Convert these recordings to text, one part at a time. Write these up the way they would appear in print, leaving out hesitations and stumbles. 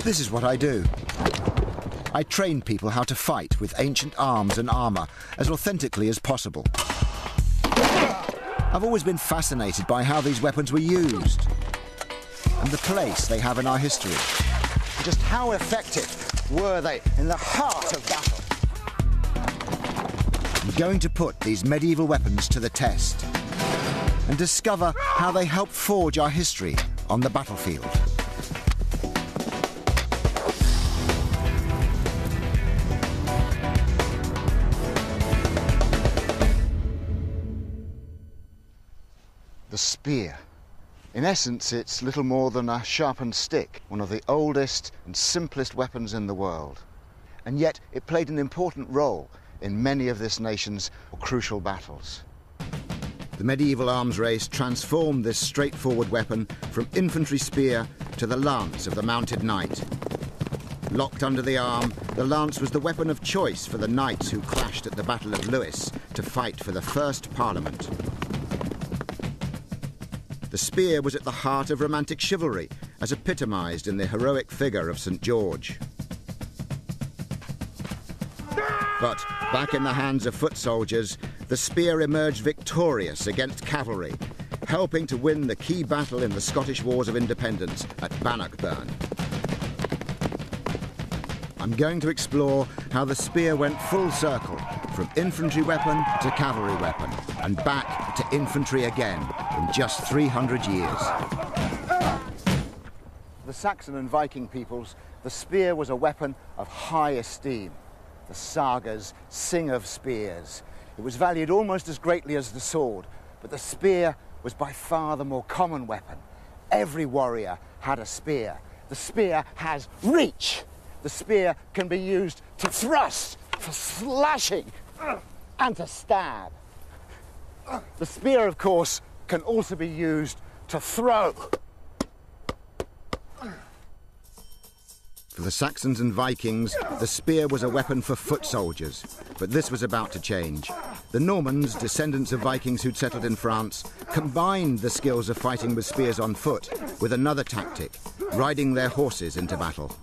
This is what I do. I train people how to fight with ancient arms and armour as authentically as possible. I've always been fascinated by how these weapons were used and the place they have in our history. Just how effective were they in the heart of battle? I'm going to put these medieval weapons to the test and discover how they help forge our history on the battlefield. The spear. In essence, it's little more than a sharpened stick, one of the oldest and simplest weapons in the world. And yet it played an important role in many of this nation's crucial battles. The medieval arms race transformed this straightforward weapon from infantry spear to the lance of the mounted knight. Locked under the arm, the lance was the weapon of choice for the knights who clashed at the Battle of Lewes to fight for the first Parliament. The spear was at the heart of romantic chivalry, as epitomised in the heroic figure of St. George. But back in the hands of foot soldiers, the spear emerged victorious against cavalry, helping to win the key battle in the Scottish Wars of Independence at Bannockburn. I'm going to explore how the spear went full circle, from infantry weapon to cavalry weapon, and back to infantry again in just 300 years. The Saxon and Viking peoples, the spear was a weapon of high esteem. The sagas sing of spears. It was valued almost as greatly as the sword, but the spear was by far the more common weapon. Every warrior had a spear. The spear has reach. The spear can be used to thrust, for slashing, and to stab. The spear, of course, can also be used to throw. For the Saxons and Vikings, the spear was a weapon for foot soldiers, but this was about to change. The Normans, descendants of Vikings who'd settled in France, combined the skills of fighting with spears on foot with another tactic, riding their horses into battle.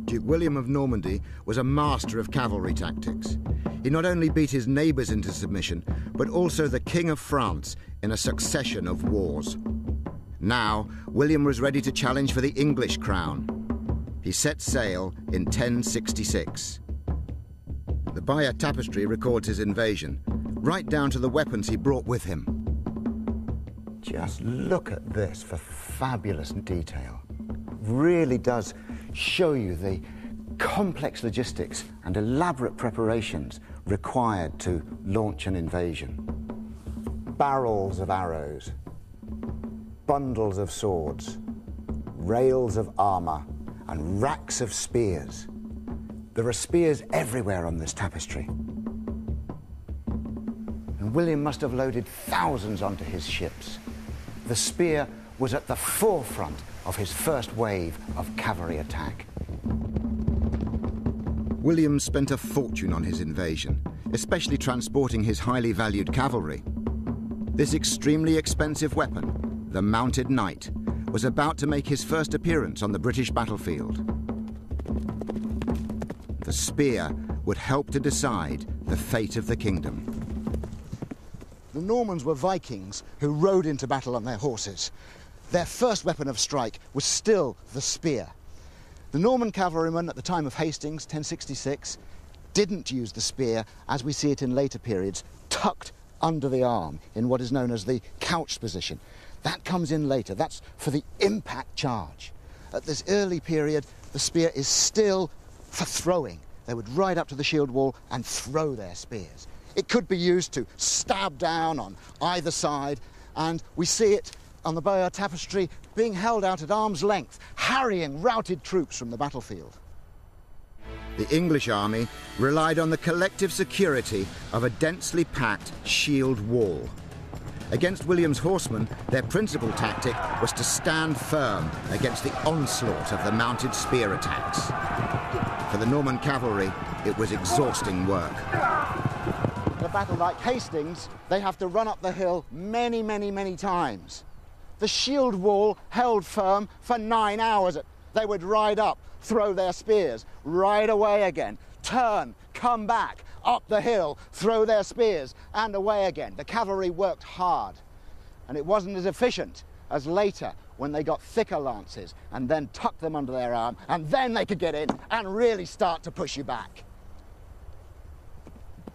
Duke William of Normandy was a master of cavalry tactics. He not only beat his neighbours into submission, but also the King of France in a succession of wars. Now, William was ready to challenge for the English crown. He set sail in 1066. The Bayeux Tapestry records his invasion, right down to the weapons he brought with him. Just look at this for fabulous detail. Really does show you the complex logistics and elaborate preparations required to launch an invasion. Barrels of arrows, bundles of swords, rails of armour, and racks of spears. There are spears everywhere on this tapestry. And William must have loaded thousands onto his ships. The spear was at the forefront of his first wave of cavalry attack. William spent a fortune on his invasion, especially transporting his highly valued cavalry. This extremely expensive weapon, the mounted knight, was about to make his first appearance on the British battlefield. The spear would help to decide the fate of the kingdom. The Normans were Vikings who rode into battle on their horses. Their first weapon of strike was still the spear. The Norman cavalrymen at the time of Hastings, 1066, didn't use the spear as we see it in later periods, tucked under the arm in what is known as the couch position. That comes in later. That's for the impact charge. At this early period, the spear is still for throwing. They would ride up to the shield wall and throw their spears. It could be used to stab down on either side, and we see it on the Bayeux Tapestry being held out at arm's length, harrying routed troops from the battlefield. The English army relied on the collective security of a densely packed shield wall. Against William's horsemen, their principal tactic was to stand firm against the onslaught of the mounted spear attacks. For the Norman cavalry, it was exhausting work. In a battle like Hastings, they have to run up the hill many, many, many times. The shield wall held firm for 9 hours. They would ride up, throw their spears, ride away again, turn, come back, up the hill, throw their spears, and away again. The cavalry worked hard, and it wasn't as efficient as later when they got thicker lances and then tucked them under their arm, and then they could get in and really start to push you back.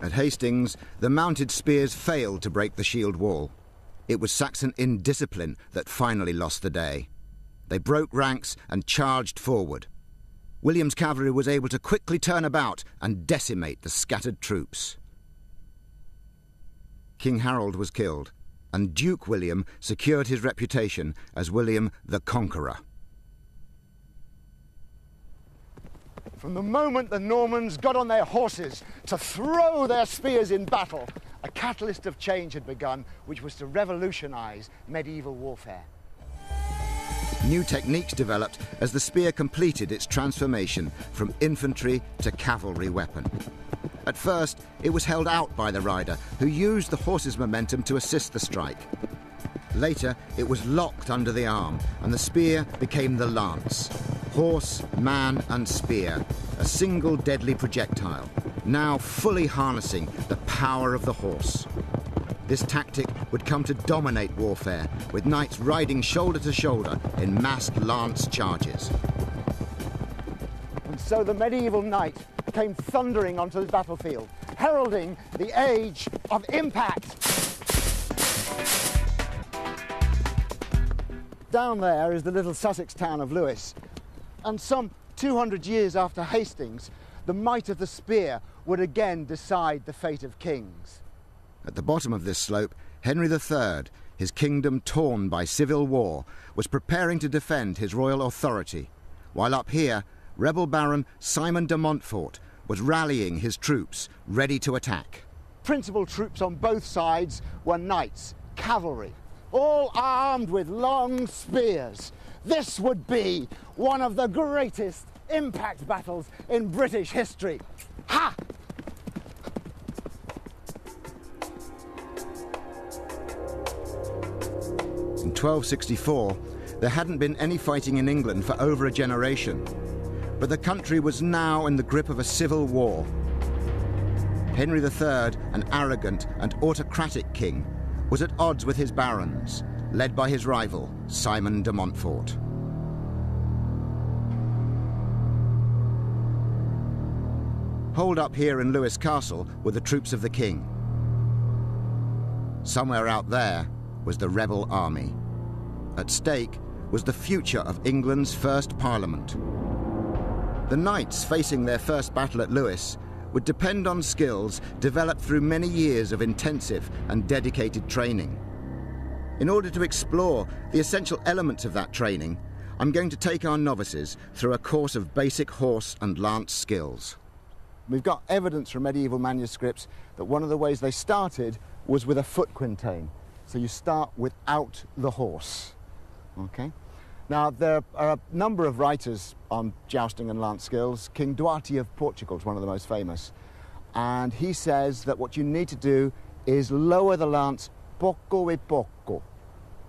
At Hastings, the mounted spears failed to break the shield wall. It was Saxon indiscipline that finally lost the day. They broke ranks and charged forward. William's cavalry was able to quickly turn about and decimate the scattered troops. King Harold was killed, and Duke William secured his reputation as William the Conqueror. From the moment the Normans got on their horses to throw their spears in battle, a catalyst of change had begun, which was to revolutionize medieval warfare. New techniques developed as the spear completed its transformation from infantry to cavalry weapon. At first, it was held out by the rider, who used the horse's momentum to assist the strike. Later, it was locked under the arm, and the spear became the lance. Horse, man, and spear, a single deadly projectile, now fully harnessing the power of the horse. This tactic would come to dominate warfare, with knights riding shoulder to shoulder in massed lance charges. And so the medieval knight came thundering onto the battlefield, heralding the age of impact. Down there is the little Sussex town of Lewes, and some 200 years after Hastings, the might of the spear would again decide the fate of kings. At the bottom of this slope, Henry III, his kingdom torn by civil war, was preparing to defend his royal authority, while up here, rebel Baron Simon de Montfort was rallying his troops, ready to attack. Principal troops on both sides were knights, cavalry, all armed with long spears. This would be one of the greatest impact battles in British history. Ha! In 1264, there hadn't been any fighting in England for over a generation, but the country was now in the grip of a civil war. Henry III, an arrogant and autocratic king, was at odds with his barons, led by his rival, Simon de Montfort. Holed up here in Lewes Castle were the troops of the king. Somewhere out there was the rebel army. At stake was the future of England's first parliament. The knights facing their first battle at Lewes would depend on skills developed through many years of intensive and dedicated training. In order to explore the essential elements of that training, I'm going to take our novices through a course of basic horse and lance skills. We've got evidence from medieval manuscripts that one of the ways they started was with a foot quintain. So you start without the horse. Okay? Now, there are a number of writers on jousting and lance skills. King Duarte of Portugal is one of the most famous. And he says that what you need to do is lower the lance poco e poco,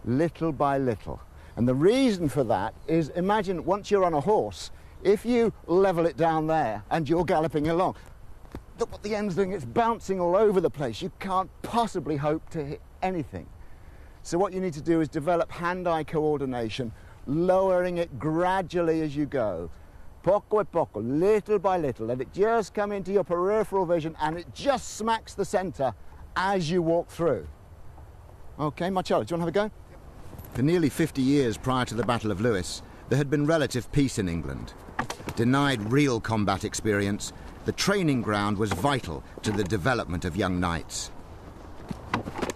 little by little. And the reason for that is, imagine once you're on a horse, if you level it down there and you're galloping along, look what the end's doing, it's bouncing all over the place. You can't possibly hope to hit anything. So what you need to do is develop hand-eye coordination, lowering it gradually as you go. Poco e poco, little by little. Let it just come into your peripheral vision, and it just smacks the centre as you walk through. Okay, Marcello, do you want to have a go? For nearly 50 years prior to the Battle of Lewes, there had been relative peace in England. Denied real combat experience, the training ground was vital to the development of young knights.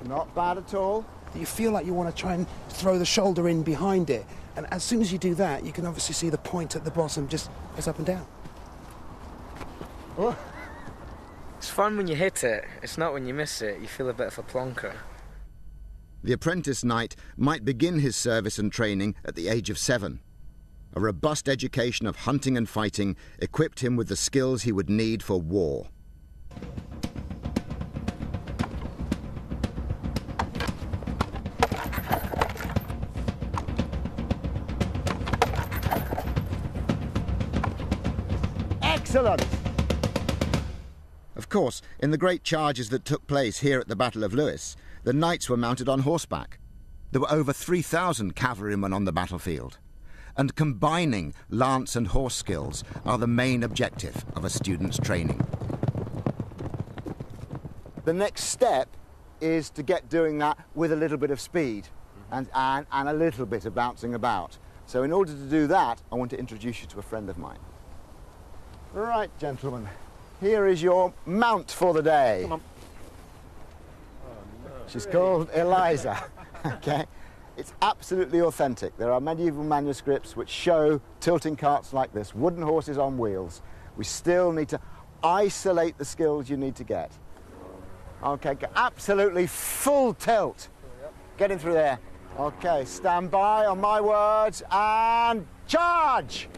Not bad at all. You feel like you want to try and throw the shoulder in behind it. And as soon as you do that, you can obviously see the point at the bottom just goes up and down. Oh. It's fun when you hit it. It's not when you miss it. You feel a bit of a plonker. The apprentice knight might begin his service and training at the age of 7. A robust education of hunting and fighting equipped him with the skills he would need for war. Excellent! Of course, in the great charges that took place here at the Battle of Lewes, the knights were mounted on horseback. There were over 3,000 cavalrymen on the battlefield, and combining lance and horse skills are the main objective of a student's training. The next step is to get doing that with a little bit of speed and a little bit of bouncing about. So in order to do that, I want to introduce you to a friend of mine. Right, gentlemen, here is your mount for the day. Come on. She's called Eliza. Okay, it's absolutely authentic. There are medieval manuscripts which show tilting carts like this, wooden horses on wheels. We still need to isolate the skills you need to get. Okay, absolutely full tilt. Get in through there. Okay, stand by on my words and charge!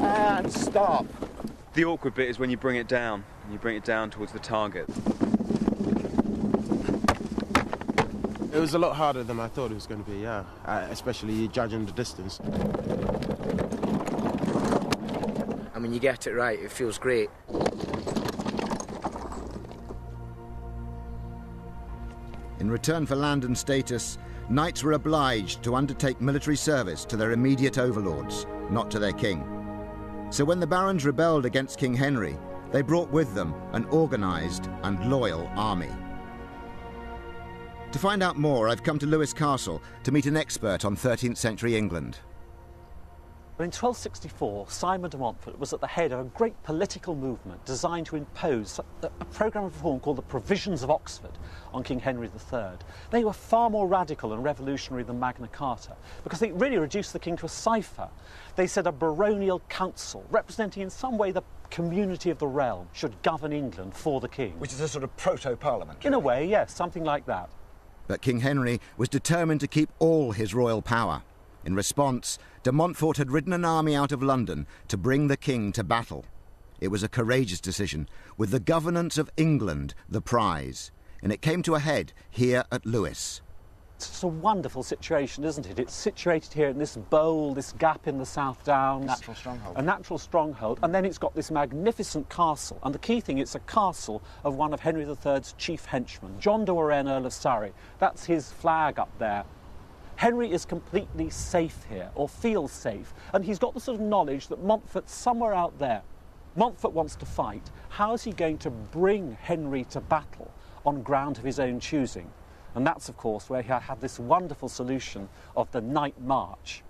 And stop. The awkward bit is when you bring it down, and you bring it down towards the target. It was a lot harder than I thought it was going to be, yeah. Especially judging the distance. And when you get it right, it feels great. In return for land and status, knights were obliged to undertake military service to their immediate overlords, not to their king. So when the barons rebelled against King Henry, they brought with them an organised and loyal army. To find out more, I've come to Lewes Castle to meet an expert on 13th century England. In 1264, Simon de Montfort was at the head of a great political movement designed to impose a programme of reform called the Provisions of Oxford on King Henry III. They were far more radical and revolutionary than Magna Carta because they really reduced the king to a cipher. They said a baronial council, representing in some way the community of the realm, should govern England for the king. Which is a sort of proto-parliament. In a way, yes, something like that. But King Henry was determined to keep all his royal power. In response, de Montfort had ridden an army out of London to bring the king to battle. It was a courageous decision, with the governance of England the prize, and it came to a head here at Lewes. It's a wonderful situation, isn't it? It's situated here in this bowl, this gap in the South Downs. Natural stronghold. A natural stronghold, and then it's got this magnificent castle. And the key thing, it's a castle of one of Henry III's chief henchmen, John de Warenne, Earl of Surrey. That's his flag up there. Henry is completely safe here, or feels safe, and he's got the sort of knowledge that Montfort's somewhere out there. Montfort wants to fight. How is he going to bring Henry to battle on ground of his own choosing? And that's, of course, where he had this wonderful solution of the night march.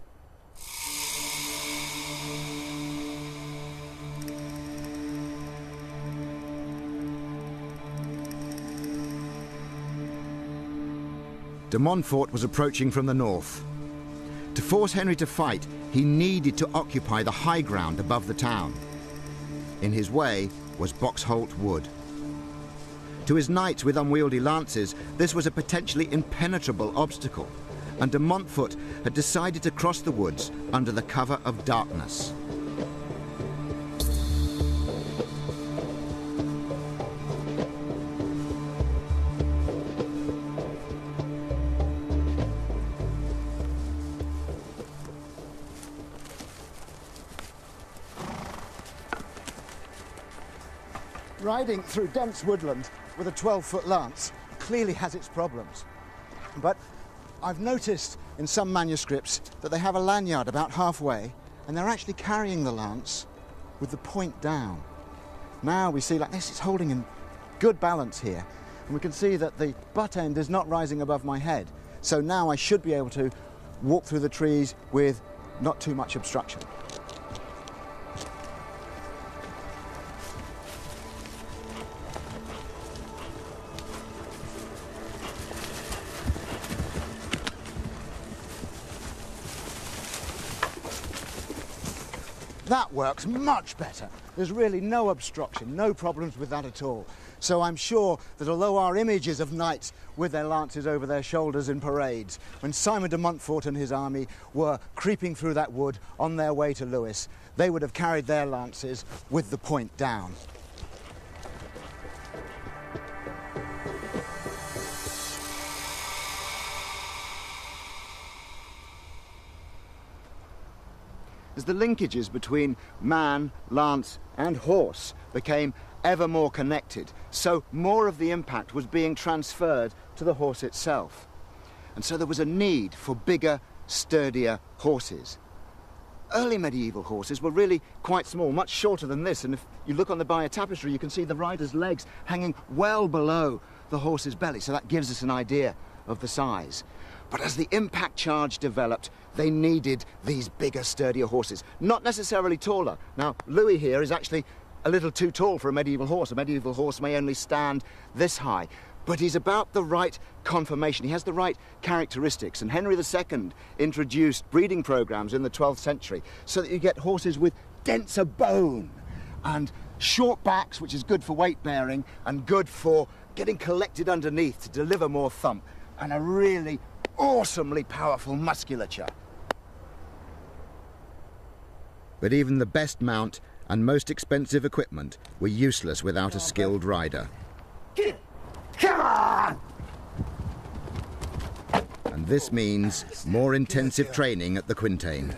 De Montfort was approaching from the north. To force Henry to fight, he needed to occupy the high ground above the town. In his way was Boxholt Wood. To his knights with unwieldy lances, this was a potentially impenetrable obstacle, and de Montfort had decided to cross the woods under the cover of darkness. Riding through dense woodland with a 12-foot lance clearly has its problems. But I've noticed in some manuscripts that they have a lanyard about halfway, and they're actually carrying the lance with the point down. Now we see like this, it's holding in good balance here, and we can see that the butt end is not rising above my head. So now I should be able to walk through the trees with not too much obstruction. That works much better. There's really no obstruction, no problems with that at all. So I'm sure that although our images of knights with their lances over their shoulders in parades, when Simon de Montfort and his army were creeping through that wood on their way to Lewes, they would have carried their lances with the point down. as the linkages between man, lance and horse became ever more connected, so more of the impact was being transferred to the horse itself. And so there was a need for bigger, sturdier horses. Early medieval horses were really quite small, much shorter than this, and if you look on the Bayeux tapestry you can see the rider's legs hanging well below the horse's belly, so that gives us an idea of the size. But as the impact charge developed, they needed these bigger, sturdier horses, not necessarily taller. Now, Louis here is actually a little too tall for a medieval horse. A medieval horse may only stand this high, but he's about the right conformation. He has the right characteristics, and Henry II introduced breeding programs in the 12th century so that you get horses with denser bone and short backs, which is good for weight bearing and good for getting collected underneath to deliver more thump, and a really awesomely powerful musculature. But even the best mount and most expensive equipment were useless without a skilled rider. Come on! And this means more intensive training at the Quintain.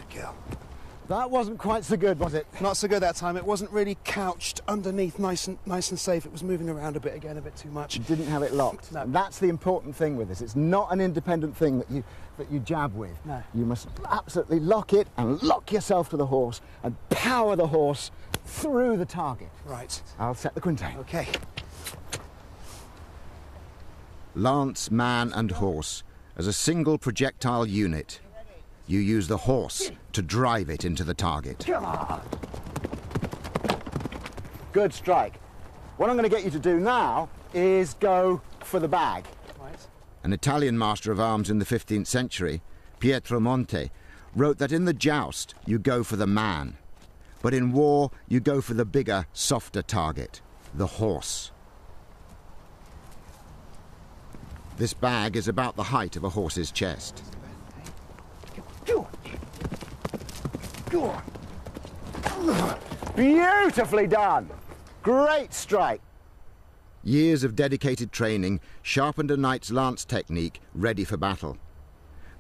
That wasn't quite so good, was it? Not so good that time. It wasn't really couched underneath nice and safe. It was moving around a bit again, a bit too much. You didn't have it locked. No. And that's the important thing with this. It's not an independent thing that you jab with. No. You must absolutely lock it and lock yourself to the horse and power the horse through the target. Right. I'll set the Quintain. Okay. Lance, man and horse as a single projectile unit. You use the horse to drive it into the target. Come on! Good strike. What I'm going to get you to do now is go for the bag. Right. An Italian master of arms in the 15th century, Pietro Monte, wrote that in the joust you go for the man, but in war you go for the bigger, softer target, the horse. This bag is about the height of a horse's chest. Beautifully done! Great strike! Years of dedicated training sharpened a knight's lance technique ready for battle.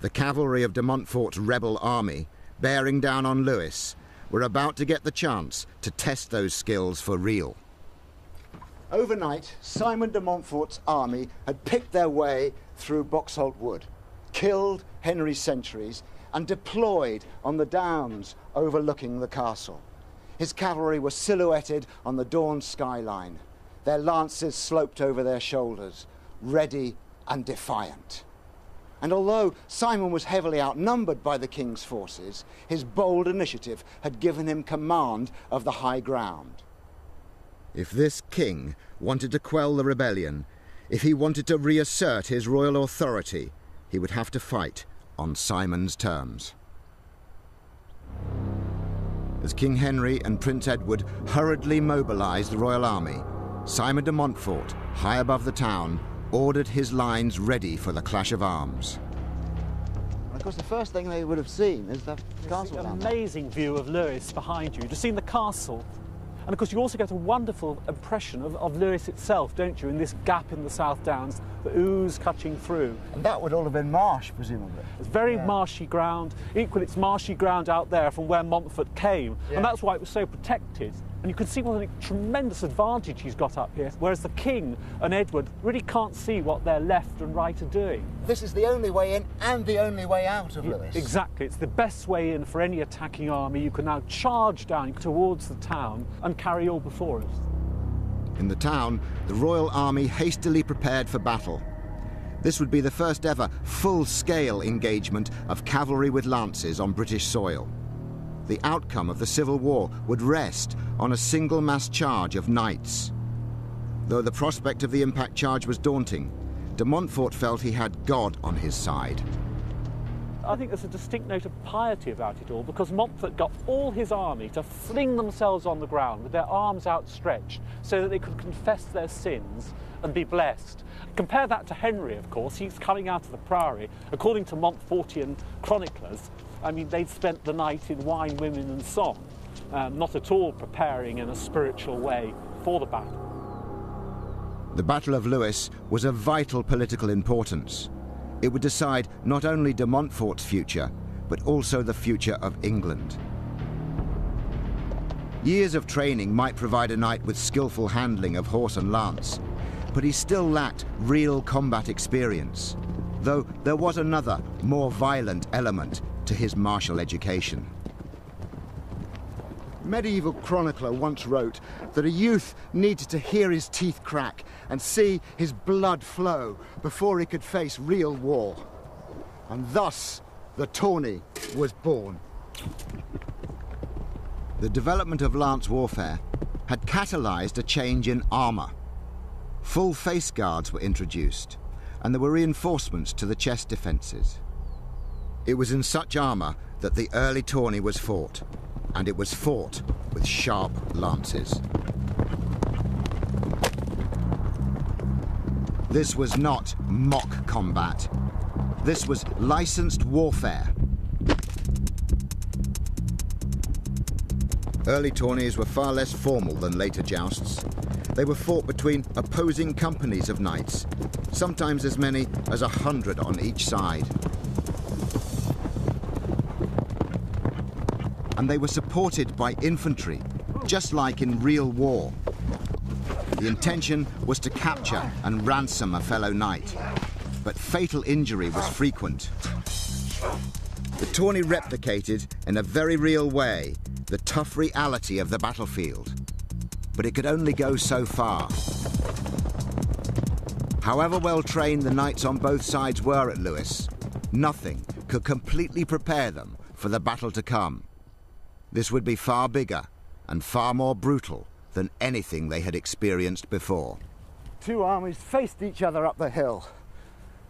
The cavalry of de Montfort's rebel army, bearing down on Lewis, were about to get the chance to test those skills for real. Overnight, Simon de Montfort's army had picked their way through Boxholt Wood, killed Henry's sentries, and deployed on the downs overlooking the castle. His cavalry were silhouetted on the dawn skyline, their lances sloped over their shoulders, ready and defiant. And although Simon was heavily outnumbered by the king's forces, his bold initiative had given him command of the high ground. If this king wanted to quell the rebellion, if he wanted to reassert his royal authority, he would have to fight on Simon's terms. As King Henry and Prince Edward hurriedly mobilized the royal army, Simon de Montfort, high above the town, ordered his lines ready for the clash of arms. And of course, the first thing they would have seen is the castle An down there. amazing view of Lewis behind you. You've seen the castle. And of course you also get a wonderful impression of Lewis itself, don't you, in this gap in the South Downs, the ooze cutting through. And that would all have been marsh, presumably. It's very marshy ground. Equally, it's marshy ground out there from where Montfort came. Yeah. And that's why it was so protected. And you can see what a tremendous advantage he's got up here, whereas the King and Edward really can't see what their left and right are doing. This is the only way in and the only way out of Lewis. Exactly. It's the best way in for any attacking army. You can now charge down towards the town and carry all before us. In the town, the royal army hastily prepared for battle. This would be the first ever full-scale engagement of cavalry with lances on British soil. The outcome of the Civil War would rest on a single mass charge of knights. Though the prospect of the impact charge was daunting, de Montfort felt he had God on his side. I think there's a distinct note of piety about it all, because Montfort got all his army to fling themselves on the ground with their arms outstretched so that they could confess their sins and be blessed. Compare that to Henry, of course. He's coming out of the Priory. According to Montfortian chroniclers, I mean, they'd spent the night in wine, women and song, not at all preparing in a spiritual way for the battle. The Battle of Lewis was of vital political importance. It would decide not only de Montfort's future, but also the future of England. Years of training might provide a knight with skillful handling of horse and lance, but he still lacked real combat experience, though there was another, more violent element to his martial education. Medieval chronicler once wrote that a youth needed to hear his teeth crack and see his blood flow before he could face real war. And thus, the tourney was born. The development of lance warfare had catalyzed a change in armor. Full face guards were introduced, and there were reinforcements to the chest defenses. It was in such armor that the early tourney was fought, and it was fought with sharp lances. This was not mock combat. This was licensed warfare. Early tourneys were far less formal than later jousts. They were fought between opposing companies of knights, sometimes as many as 100 on each side. And they were supported by infantry, just like in real war. The intention was to capture and ransom a fellow knight, but fatal injury was frequent. The tourney replicated, in a very real way, the tough reality of the battlefield, but it could only go so far. However well trained the knights on both sides were at Lewes, nothing could completely prepare them for the battle to come. This would be far bigger and far more brutal than anything they had experienced before. Two armies faced each other up the hill.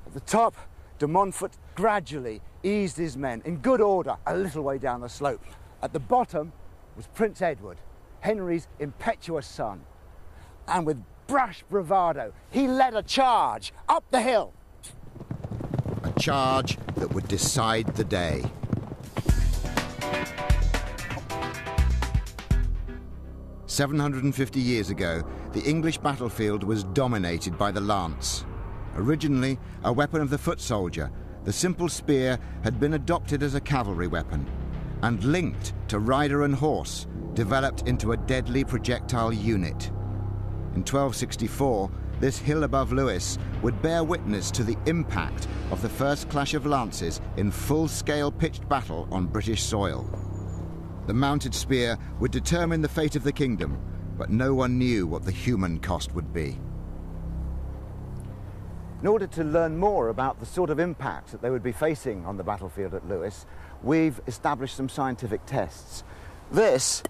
At the top, de Montfort gradually eased his men in good order a little way down the slope. At the bottom was Prince Edward, Henry's impetuous son. And with brash bravado, he led a charge up the hill. A charge that would decide the day. "750 years ago, the English battlefield was dominated by the lance. Originally a weapon of the foot soldier, the simple spear had been adopted as a cavalry weapon, and linked to rider and horse, developed into a deadly projectile unit. In 1264, this hill above Lewes would bear witness to the impact of the first clash of lances in full-scale pitched battle on British soil. The mounted spear would determine the fate of the kingdom, but no one knew what the human cost would be. In order to learn more about the sort of impact that they would be facing on the battlefield at Lewes, we've established some scientific tests. This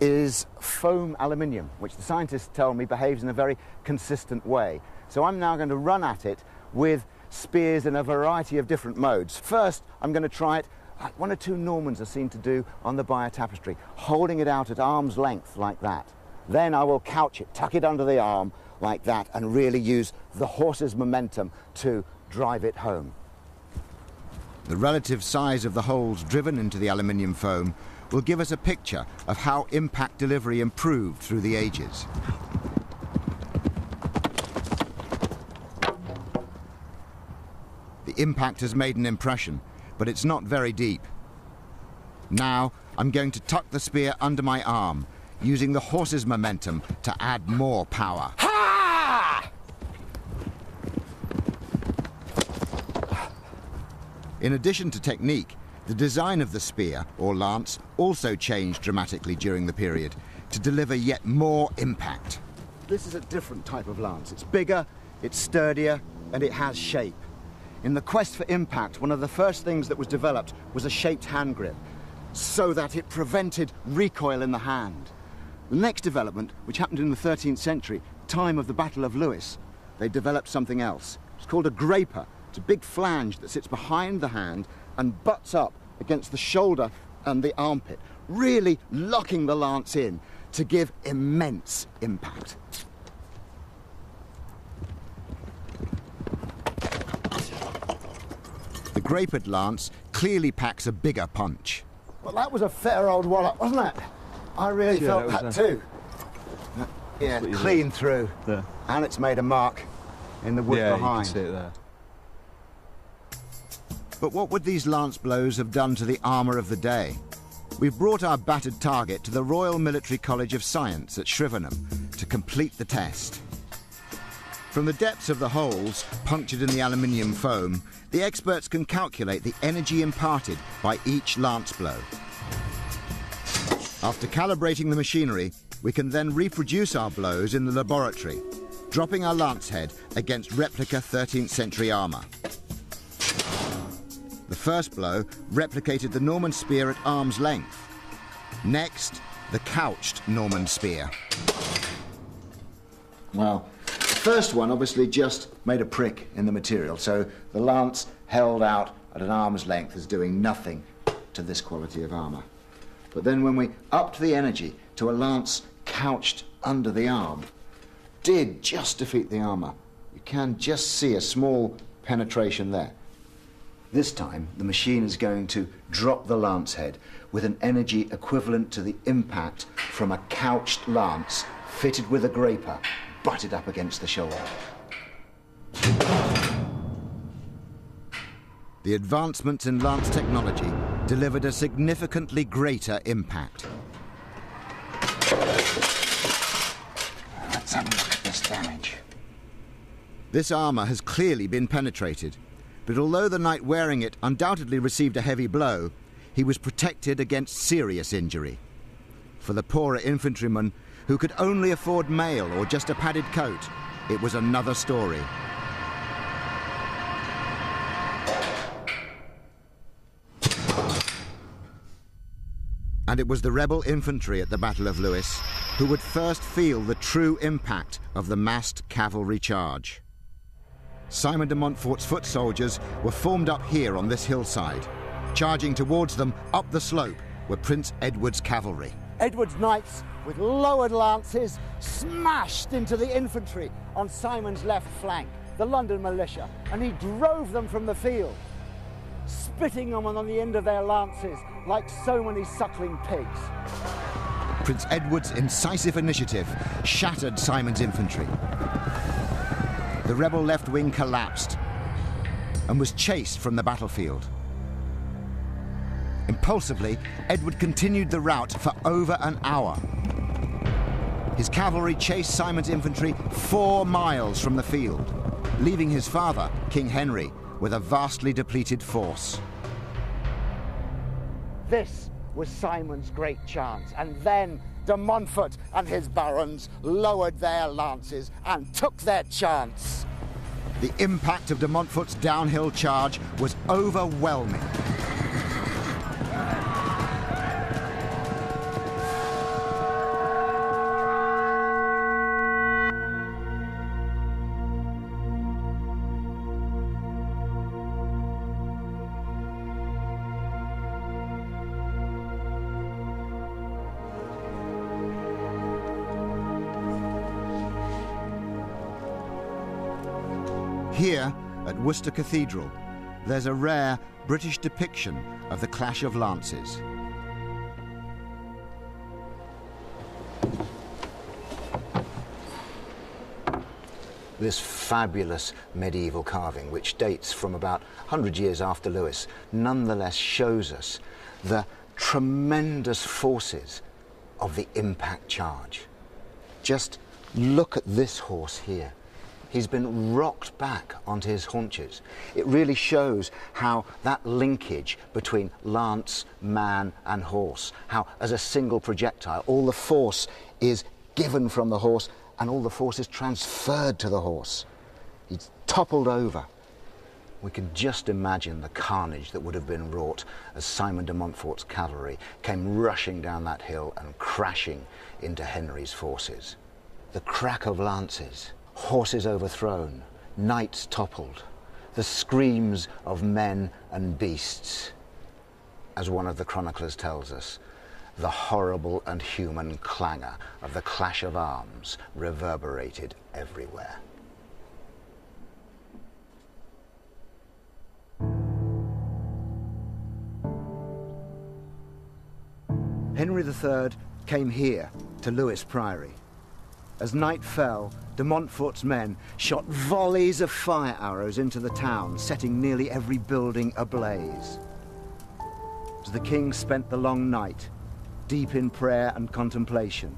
is foam aluminium, which the scientists tell me behaves in a very consistent way. So I'm now going to run at it with spears in a variety of different modes. First, I'm going to try it like one or two Normans are seen to do on the Bayeux Tapestry, holding it out at arm's length like that. Then I will couch it, tuck it under the arm like that, and really use the horse's momentum to drive it home. The relative size of the holes driven into the aluminium foam will give us a picture of how impact delivery improved through the ages. The impact has made an impression, but it's not very deep. Now I'm going to tuck the spear under my arm, using the horse's momentum to add more power. Ha! In addition to technique, the design of the spear, or lance, also changed dramatically during the period to deliver yet more impact. This is a different type of lance. It's bigger, it's sturdier, and it has shape. In the quest for impact, one of the first things that was developed was a shaped hand grip, so that it prevented recoil in the hand. The next development, which happened in the 13th century, time of the Battle of Lewes, they developed something else. It's called a graper. It's a big flange that sits behind the hand and butts up against the shoulder and the armpit, really locking the lance in to give immense impact. The grapered lance clearly packs a bigger punch. Well, that was a fair old wallop, wasn't it? I really felt that too. Yeah, clean through. There. And it's made a mark in the wood behind. You can see it there. But what would these lance blows have done to the armour of the day? We've brought our battered target to the Royal Military College of Science at Shrivenham to complete the test. From the depths of the holes punctured in the aluminium foam, the experts can calculate the energy imparted by each lance blow. After calibrating the machinery, we can then reproduce our blows in the laboratory, dropping our lance head against replica 13th century armour. The first blow replicated the Norman spear at arm's length. Next, the couched Norman spear. Well, the first one obviously just made a prick in the material, so the lance held out at an arm's length is doing nothing to this quality of armour. But then when we upped the energy to a lance couched under the arm, did just defeat the armour. You can just see a small penetration there. This time, the machine is going to drop the lance head with an energy equivalent to the impact from a couched lance fitted with a graper, butted up against the shoulder. The advancements in lance technology delivered a significantly greater impact. Let's have a look at this damage. This armour has clearly been penetrated, but although the knight wearing it undoubtedly received a heavy blow, he was protected against serious injury. For the poorer infantryman, who could only afford mail or just a padded coat, it was another story. And it was the rebel infantry at the Battle of Lewes who would first feel the true impact of the massed cavalry charge. Simon de Montfort's foot soldiers were formed up here on this hillside. Charging towards them up the slope were Prince Edward's cavalry. Edward's knights, with lowered lances, smashed into the infantry on Simon's left flank, the London militia, and he drove them from the field, spitting them on the end of their lances like so many suckling pigs. Prince Edward's incisive initiative shattered Simon's infantry. The rebel left wing collapsed and was chased from the battlefield. Impulsively, Edward continued the rout for over an hour. His cavalry chased Simon's infantry 4 miles from the field, leaving his father, King Henry, with a vastly depleted force. This was Simon's great chance, and then de Montfort and his barons lowered their lances and took their chance. The impact of de Montfort's downhill charge was overwhelming. Here, at Worcester Cathedral, there's a rare British depiction of the clash of lances. This fabulous medieval carving, which dates from about 100 years after Lewes, nonetheless shows us the tremendous forces of the impact charge. Just look at this horse here. He's been rocked back onto his haunches. It really shows how that linkage between lance, man and horse, how as a single projectile all the force is given from the horse and all the force is transferred to the horse. He's toppled over. We can just imagine the carnage that would have been wrought as Simon de Montfort's cavalry came rushing down that hill and crashing into Henry's forces. The crack of lances, horses overthrown, knights toppled, the screams of men and beasts. As one of the chroniclers tells us, the horrible and human clangour of the clash of arms reverberated everywhere. Henry III came here to Lewes Priory. As night fell, de Montfort's men shot volleys of fire arrows into the town, setting nearly every building ablaze. as the king spent the long night, deep in prayer and contemplation,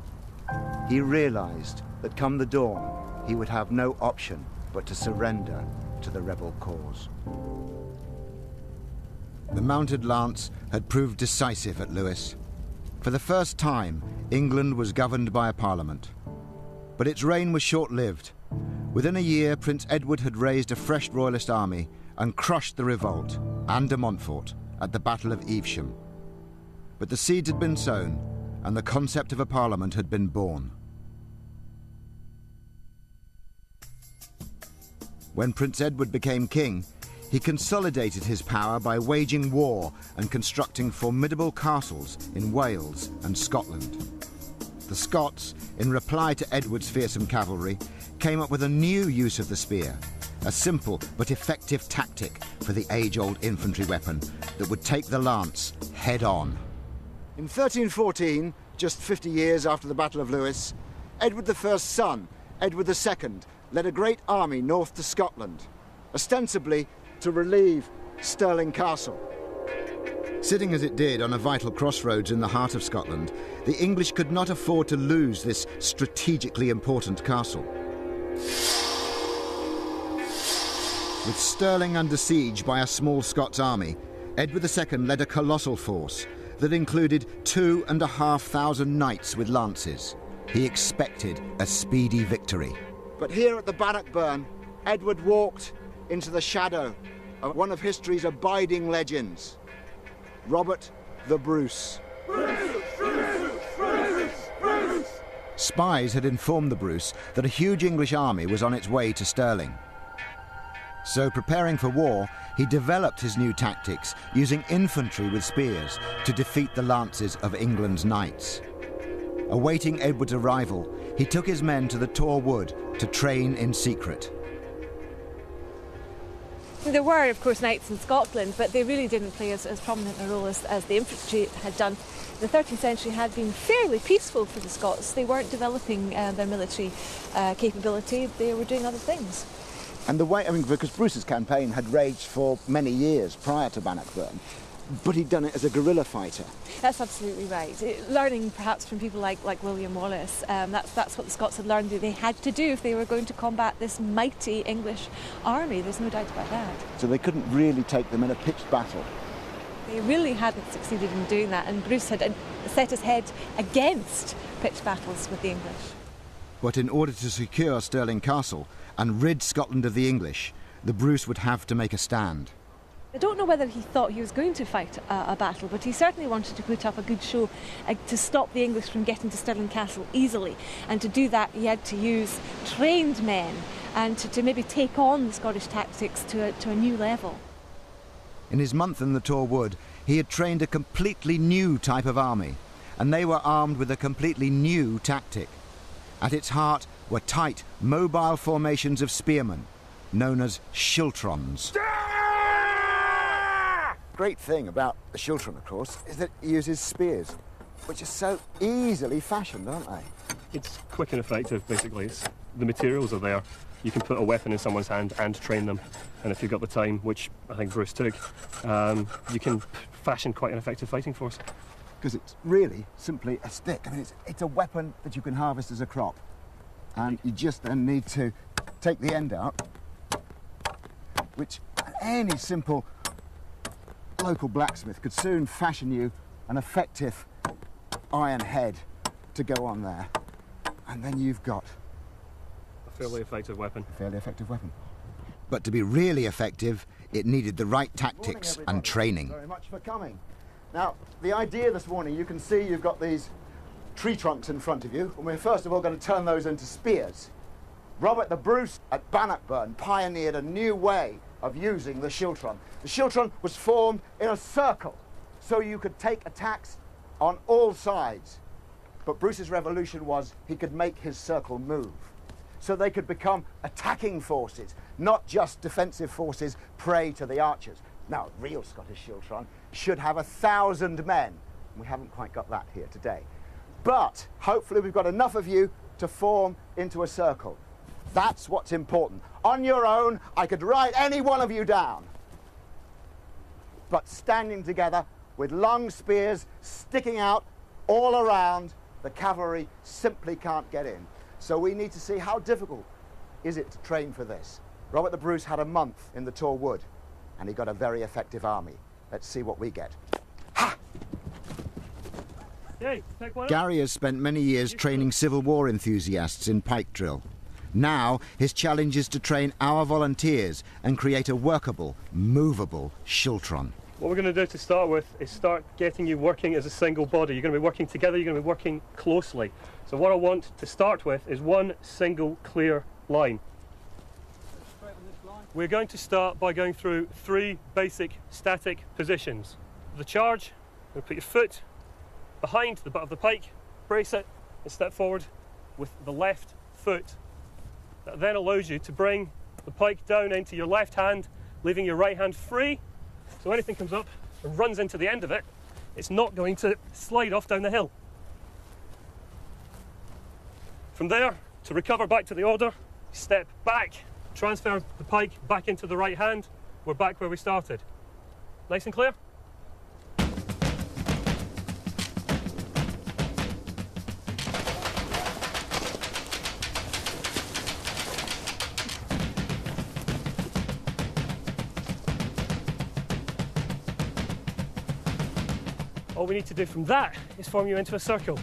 he realized that come the dawn, he would have no option but to surrender to the rebel cause. The mounted lance had proved decisive at Lewes. For the first time, England was governed by a parliament. But its reign was short-lived. Within a year, Prince Edward had raised a fresh royalist army and crushed the revolt and de Montfort at the Battle of Evesham. But the seeds had been sown, and the concept of a parliament had been born. When Prince Edward became king, he consolidated his power by waging war and constructing formidable castles in Wales and Scotland. The Scots, in reply to Edward's fearsome cavalry, came up with a new use of the spear, a simple but effective tactic for the age-old infantry weapon that would take the lance head-on. In 1314, just 50 years after the Battle of Lewes, Edward I's son, Edward II, led a great army north to Scotland, ostensibly to relieve Stirling Castle. Sitting as it did on a vital crossroads in the heart of Scotland, the English could not afford to lose this strategically important castle. With Stirling under siege by a small Scots army, Edward II led a colossal force that included 2,500 knights with lances. He expected a speedy victory. But here at the Bannockburn, Edward walked into the shadow of one of history's abiding legends, Robert the Bruce. Spies had informed the Bruce that a huge English army was on its way to Stirling. So, preparing for war, he developed his new tactics using infantry with spears to defeat the lances of England's knights. Awaiting Edward's arrival, he took his men to the Tor Wood to train in secret. There were, of course, knights in Scotland, but they really didn't play as prominent a role as the infantry had done. The 13th century had been fairly peaceful for the Scots. They weren't developing their military capability, they were doing other things. And the way, because Bruce's campaign had raged for many years prior to Bannockburn, but he'd done it as a guerrilla fighter. That's absolutely right. Learning perhaps from people like William Wallace, that's what the Scots had learned that they had to do if they were going to combat this mighty English army. There's no doubt about that. So they couldn't really take them in a pitched battle. They really hadn't succeeded in doing that, and Bruce had set his head against pitched battles with the English. But in order to secure Stirling Castle and rid Scotland of the English, the Bruce would have to make a stand. I don't know whether he thought he was going to fight a battle, but he certainly wanted to put up a good show to stop the English from getting to Stirling Castle easily. And to do that, he had to use trained men and to maybe take on the Scottish tactics to a new level. In his month in the Tor Wood, he had trained a completely new type of army, and they were armed with a completely new tactic. At its heart were tight, mobile formations of spearmen, known as schiltrons. Great thing about the schiltron, of course, is that it uses spears, which are so easily fashioned, aren't they? It's quick and effective, basically. The materials are there. You can put a weapon in someone's hand and train them. And if you've got the time, which I think Bruce took, you can fashion quite an effective fighting force. Because it's really simply a stick. I mean, it's a weapon that you can harvest as a crop. And you just then need to take the end out, which any simple local blacksmith could soon fashion you an effective iron head to go on there. And then you've got a fairly effective weapon. But to be really effective, it needed the right tactics and training. Very much for coming. Now, the idea this morning, you can see you've got these tree trunks in front of you, and we're first of all going to turn those into spears. Robert the Bruce at Bannockburn pioneered a new way of using the schiltron. The schiltron was formed in a circle, so you could take attacks on all sides. But Bruce's revolution was he could make his circle move. So they could become attacking forces, not just defensive forces prey to the archers. Now, a real Scottish schiltron should have 1,000 men. We haven't quite got that here today. But hopefully we've got enough of you to form into a circle. That's what's important. On your own, I could write any one of you down. But standing together, with long spears sticking out all around. The cavalry simply can't get in. So we need to see how difficult is it to train for this. Robert the Bruce had a month in the Tor Wood, and he got a very effective army. Let's see what we get. Ha! Gary has spent many years training Civil War enthusiasts in pike drill. Now his challenge is to train our volunteers and create a workable, movable Schultron. What we're going to do to start with is start getting you working as a single body. You're going to be working together, you're going to be working closely. So what I want to start with is one single clear line. We're going to start by going through 3 basic static positions. The charge, you're going to put your foot behind the butt of the pike, brace it and step forward with the left foot. That then allows you to bring the pike down into your left hand, leaving your right hand free. So anything comes up and runs into the end of it, it's not going to slide off down the hill. From there, to recover back to the order, step back, transfer the pike back into the right hand. We're back where we started. Nice and clear? All we need to do from that is form you into a circle.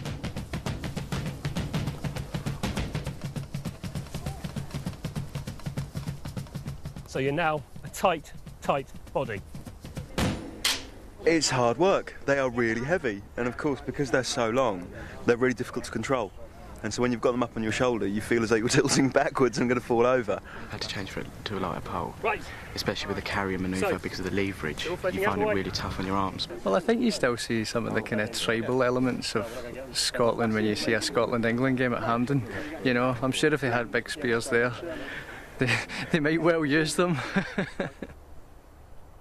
So you're now a tight body. It's hard work. They are really heavy, and of course, because they're so long, they're really difficult to control. And so when you've got them up on your shoulder, you feel as though you're tilting backwards and going to fall over. I've had to change to a lighter pole, right, especially with the carrier manoeuvre because of the leverage. You find it really tough on your arms. Well, I think you still see some of the kind of tribal elements of Scotland when you see a Scotland-England game at Hampden. You know, I'm sure if they had big spears there, they might well use them.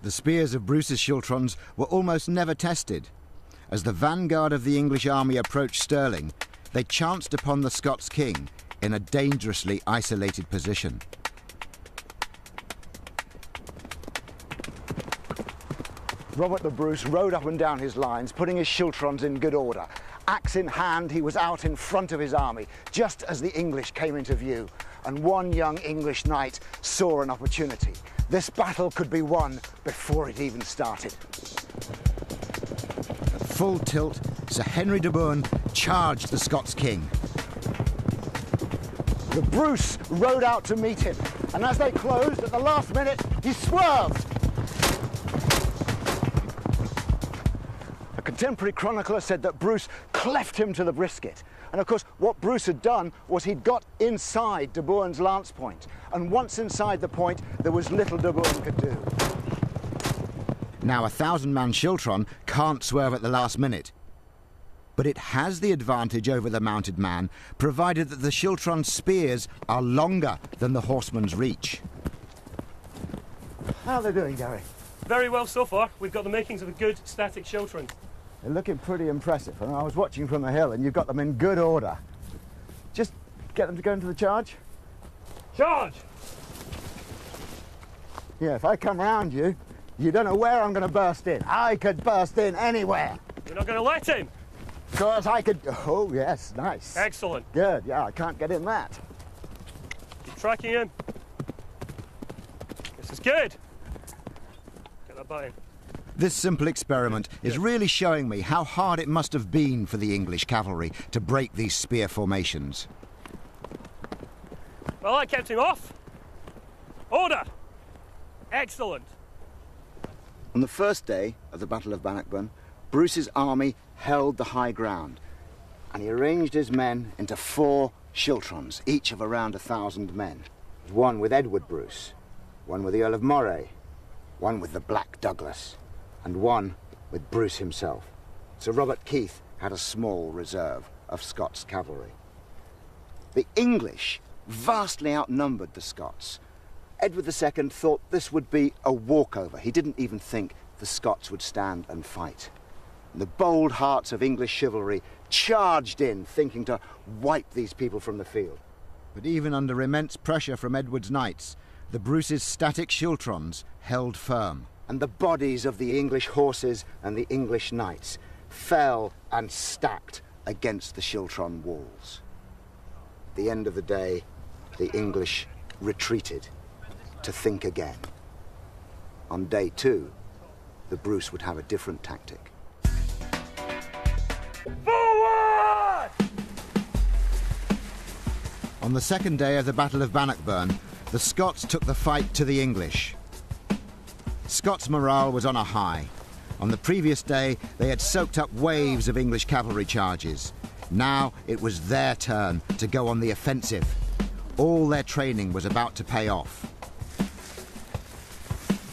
The spears of Bruce's Schultrons were almost never tested. As the vanguard of the English army approached Stirling, they chanced upon the Scots king in a dangerously isolated position. Robert the Bruce rode up and down his lines, putting his Schultrons in good order. Axe in hand, he was out in front of his army, just as the English came into view. And one young English knight saw an opportunity. This battle could be won before it even started. At full tilt, Sir Henry de Bohun charged the Scots king. The Bruce rode out to meet him, and as they closed at the last minute, he swerved. A contemporary chronicler said that Bruce cleft him to the brisket. And of course, what Bruce had done was he'd got inside de Bohun's lance point. And once inside the point, there was little de Bohun could do. Now, a 1,000-man Schultron can't swerve at the last minute. But it has the advantage over the mounted man, provided that the Schultron's spears are longer than the horseman's reach. How are they doing, Gary? Very well so far. We've got the makings of a good static Schultron. They're looking pretty impressive. And I was watching from the hill, and you've got them in good order. Just get them to go into the charge. Charge! Yeah, if I come round you, you don't know where I'm going to burst in. I could burst in anywhere. You're not going to let him? Because I could... Oh, yes, nice. Excellent. Good, yeah, I can't get in that. Keep tracking him. This is good. Get that button. This simple experiment is really showing me how hard it must have been for the English cavalry to break these spear formations. Well, that kept him off. Order! Excellent. On the first day of the Battle of Bannockburn, Bruce's army held the high ground, and he arranged his men into 4 Schultrons, each of around 1,000 men. One with Edward Bruce, one with the Earl of Moray, one with the Black Douglas, and one with Bruce himself. Sir Robert Keith had a small reserve of Scots cavalry. The English vastly outnumbered the Scots. Edward II thought this would be a walkover. He didn't even think the Scots would stand and fight. And the bold hearts of English chivalry charged in, thinking to wipe these people from the field. But even under immense pressure from Edward's knights, the Bruce's static Schultrons held firm and the bodies of the English horses and the English knights fell and stacked against the Schiltron walls. At the end of the day, the English retreated to think again. On day 2, the Bruce would have a different tactic. Forward! On the second day of the Battle of Bannockburn, the Scots took the fight to the English. Scots' morale was on a high. On the previous day, they had soaked up waves of English cavalry charges. Now it was their turn to go on the offensive. All their training was about to pay off.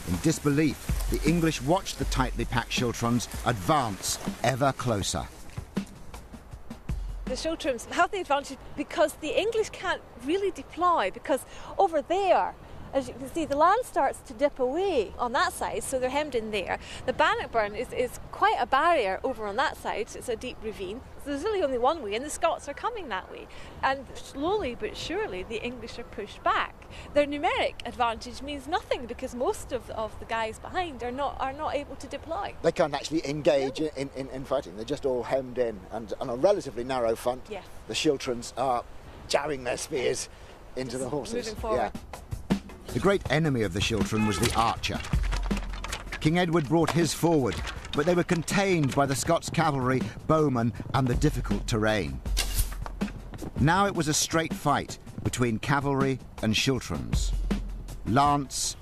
In disbelief, the English watched the tightly packed Schiltrons advance ever closer. The Schiltrons have the advantage because the English can't really deploy, because over there, as you can see, the land starts to dip away on that side, so they're hemmed in there. The Bannockburn is quite a barrier over on that side, so it's a deep ravine. So there's really only one way, and the Scots are coming that way. And slowly but surely, the English are pushed back. Their numeric advantage means nothing because most of the guys behind are not able to deploy. They can't actually engage in fighting. They're just all hemmed in, and on a relatively narrow front, yes. The Schiltrons are jabbing their spears into just the horses. moving forward. Yeah. The great enemy of the Schiltron was the archer. King Edward brought his forward, but they were contained by the Scots cavalry, bowmen, and the difficult terrain. Now it was a straight fight between cavalry and Schiltrons. Lance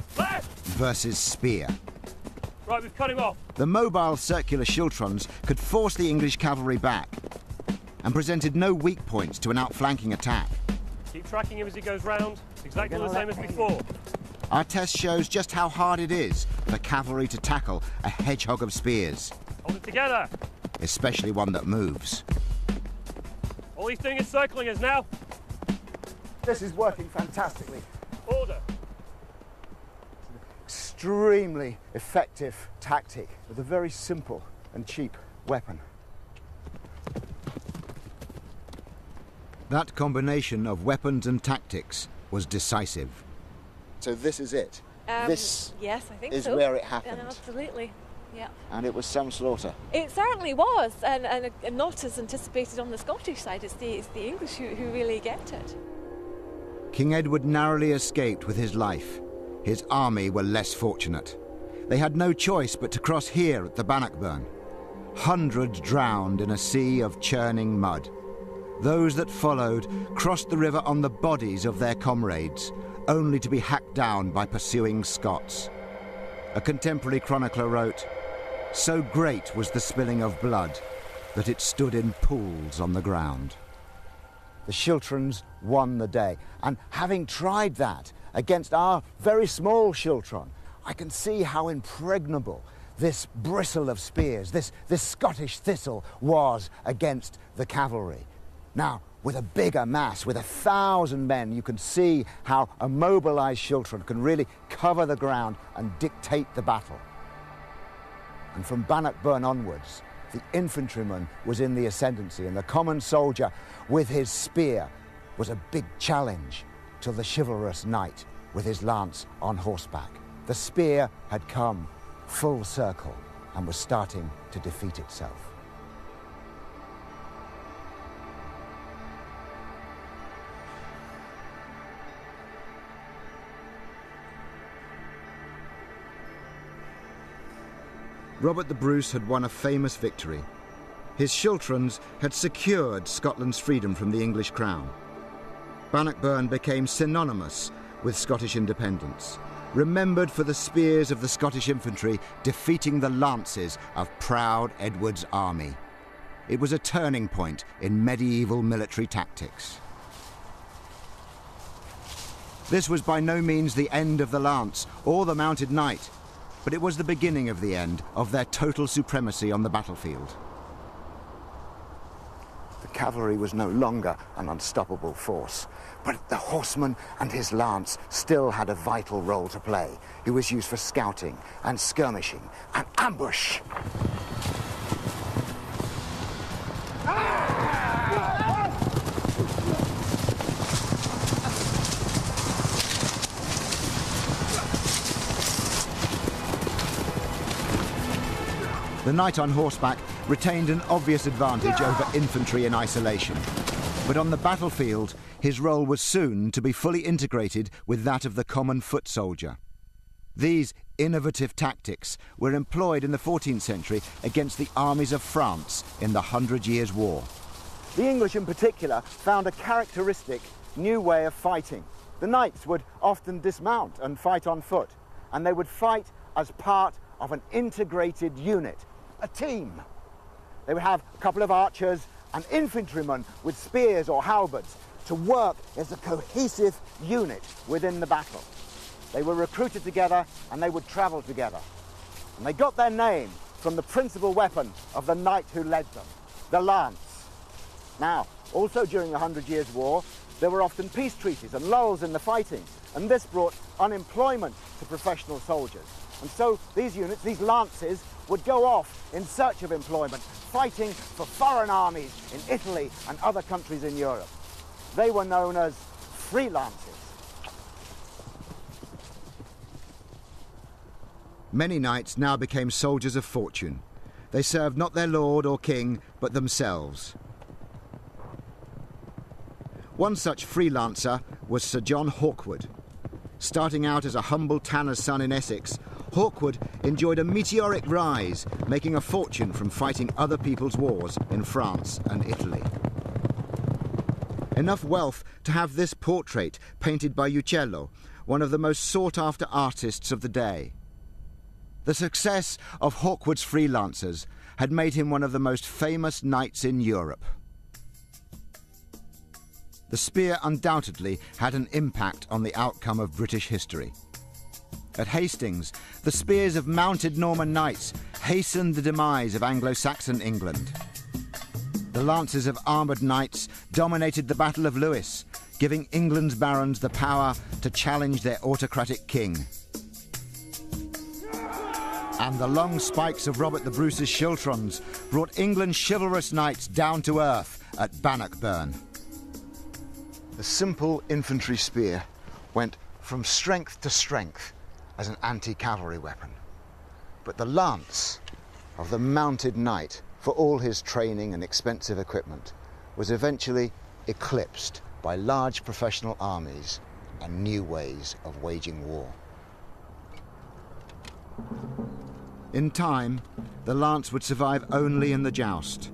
versus spear. Right, we've cut him off. The mobile circular Schiltrons could force the English cavalry back and presented no weak points to an outflanking attack. Keep tracking him as he goes round. Exactly the same as before. Our test shows just how hard it is for cavalry to tackle a hedgehog of spears. Hold it together. Especially one that moves. All he's doing is circling us now. This is working fantastically. Order. Extremely effective tactic with a very simple and cheap weapon. That combination of weapons and tactics was decisive. So this is it. This yes, I think is so. where it happened. Absolutely, yeah. And it was some slaughter. It certainly was, and not as anticipated on the Scottish side. It's the English who really get it. King Edward narrowly escaped with his life. His army were less fortunate. They had no choice but to cross here at the Bannockburn. Hundreds drowned in a sea of churning mud. Those that followed crossed the river on the bodies of their comrades, only to be hacked down by pursuing Scots. A contemporary chronicler wrote, "So great was the spilling of blood that it stood in pools on the ground." The Schiltrons won the day, and having tried that against our very small Schiltron, I can see how impregnable this bristle of spears, this Scottish thistle, was against the cavalry. Now, with a bigger mass, with 1,000 men, you can see how a mobilised Schiltron can really cover the ground and dictate the battle. And from Bannockburn onwards, the infantryman was in the ascendancy, and the common soldier with his spear was a big challenge to the chivalrous knight with his lance on horseback. The spear had come full circle and was starting to defeat itself. Robert the Bruce had won a famous victory. His Schiltrons had secured Scotland's freedom from the English crown. Bannockburn became synonymous with Scottish independence, remembered for the spears of the Scottish infantry defeating the lances of proud Edward's army. It was a turning point in medieval military tactics. This was by no means the end of the lance or the mounted knight, but it was the beginning of the end of their total supremacy on the battlefield. The cavalry was no longer an unstoppable force, but the horseman and his lance still had a vital role to play. He was used for scouting and skirmishing and ambush. The knight on horseback retained an obvious advantage over infantry in isolation. But on the battlefield, his role was soon to be fully integrated with that of the common foot soldier. These innovative tactics were employed in the 14th century against the armies of France in the 100 Years' War. The English in particular found a characteristic new way of fighting. The knights would often dismount and fight on foot, and they would fight as part of an integrated unit, a team. They would have a couple of archers and infantrymen with spears or halberds to work as a cohesive unit within the battle. They were recruited together and they would travel together. And they got their name from the principal weapon of the knight who led them, the lance. Now, also during the 100 Years' War, there were often peace treaties and lulls in the fighting, and this brought unemployment to professional soldiers. And so these units, these lances, would go off in search of employment, fighting for foreign armies in Italy and other countries in Europe. They were known as freelancers. Many knights now became soldiers of fortune. They served not their lord or king, but themselves. One such freelancer was Sir John Hawkwood. Starting out as a humble tanner's son in Essex, Hawkwood enjoyed a meteoric rise, making a fortune from fighting other people's wars in France and Italy. Enough wealth to have this portrait painted by Uccello, one of the most sought-after artists of the day. The success of Hawkwood's freelancers had made him one of the most famous knights in Europe. The spear undoubtedly had an impact on the outcome of British history. At Hastings, the spears of mounted Norman knights hastened the demise of Anglo-Saxon England. The lances of armoured knights dominated the Battle of Lewes, giving England's barons the power to challenge their autocratic king. And the long spikes of Robert the Bruce's schiltrons brought England's chivalrous knights down to earth at Bannockburn. The simple infantry spear went from strength to strength as an anti-cavalry weapon. But the lance of the mounted knight, for all his training and expensive equipment, was eventually eclipsed by large professional armies and new ways of waging war. In time, the lance would survive only in the joust,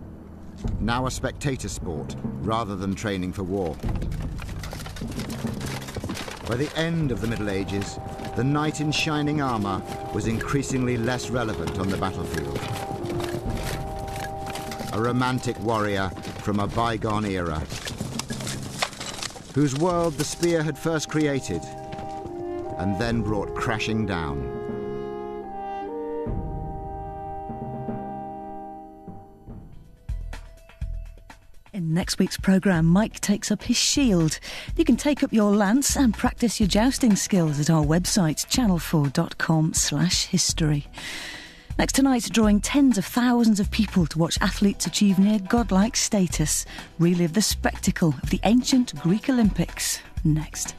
now a spectator sport rather than training for war. By the end of the Middle Ages, the knight in shining armour was increasingly less relevant on the battlefield. A romantic warrior from a bygone era, whose world the spear had first created and then brought crashing down. In next week's programme, Mike takes up his shield. You can take up your lance and practice your jousting skills at our website, channel4.com/history. Next tonight, drawing tens of thousands of people to watch athletes achieve near godlike status. Relive the spectacle of the ancient Greek Olympics. Next.